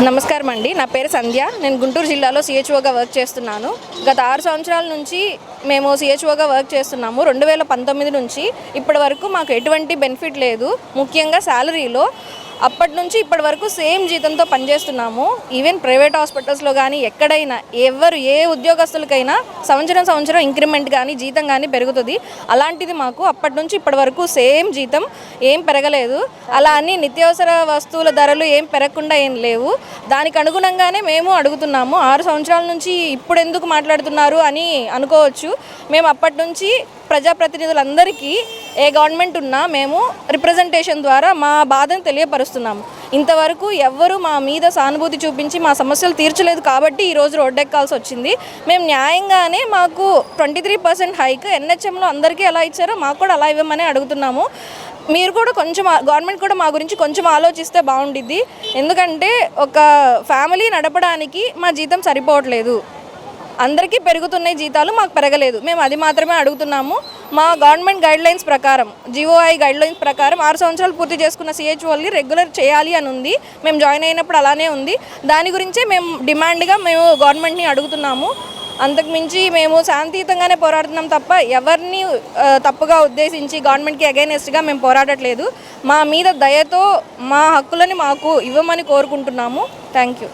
నమస్కారం అండి. నా పేరు సంధ్య. నేను గుంటూరు జిల్లాలో సిహెచ్ఓగా వర్క్ చేస్తున్నాను. గత 6 సంవత్సరాల నుంచి మేము సిహెచ్ఓగా వర్క్ చేస్తున్నాము. 2019 నుంచి ఇప్పటి వరకు మాకు ఎటువంటి బెనిఫిట్ లేదు. ముఖ్యంగా శాలరీలో అప్పటి నుంచి ఇప్పటి వరకు సేమ్ జీతంతో పనిచేస్తున్నాము. ఈవెన్ ప్రైవేట్ హాస్పిటల్స్లో కానీ ఎక్కడైనా ఏ ఉద్యోగస్తులకైనా సంవత్సరం ఇంక్రిమెంట్ కానీ జీతం కానీ పెరుగుతుంది. అలాంటిది మాకు అప్పటి నుంచి ఇప్పటి వరకు సేమ్ జీతం ఏం పెరగలేదు. అలా అని నిత్యావసర వస్తువుల ధరలు ఏం పెరగకుండా ఏం లేవు. దానికి అనుగుణంగానే మేము అడుగుతున్నాము. 6 సంవత్సరాల నుంచి ఇప్పుడు ఎందుకు మాట్లాడుతున్నారు అని అనుకోవచ్చు. మేము అప్పటి నుంచి ప్రజాప్రతినిధులందరికీ ఏ గవర్నమెంట్ ఉన్నా మేము రిప్రజెంటేషన్ ద్వారా మా బాధను తెలియపరుస్తున్నాము. ఇంతవరకు ఎవ్వరూ మా మీద సానుభూతి చూపించి మా సమస్యలు తీర్చలేదు కాబట్టి ఈరోజు రోడ్డెక్కాల్సి వచ్చింది. మేము న్యాయంగానే మాకు 23% హైక్ ఎన్హెచ్ఎంలో అందరికీ ఎలా ఇచ్చారో మాకు కూడా అలా ఇవ్వమని అడుగుతున్నాము. మీరు కూడా కొంచెం గవర్నమెంట్ కూడా మా గురించి కొంచెం ఆలోచిస్తే బాగుండిద్ది. ఎందుకంటే ఒక ఫ్యామిలీ నడపడానికి మా జీతం సరిపోవట్లేదు. అందరికీ పెరుగుతున్నాయి జీతాలు, మాకు పెరగలేదు. మేము అది మాత్రమే అడుగుతున్నాము. మా గవర్నమెంట్ గైడ్లైన్స్ ప్రకారం జీఓఐ గైడ్లైన్స్ ప్రకారం 6 సంవత్సరాలు పూర్తి చేసుకున్న సిహెచ్ఓల్ని రెగ్యులర్ చేయాలి అని ఉంది. మేము జాయిన్ అయినప్పుడు అలానే ఉంది. దాని గురించే మేము డిమాండ్గా మేము గవర్నమెంట్ని అడుగుతున్నాము. అంతకుమించి మేము శాంతియుతంగానే పోరాడుతున్నాం తప్ప ఎవరిని తప్పుగా ఉద్దేశించి గవర్నమెంట్కి అగైనెస్ట్గా మేము పోరాడట్లేదు. మా మీద దయతో మా హక్కులని మాకు ఇవ్వమని కోరుకుంటున్నాము. Thank you.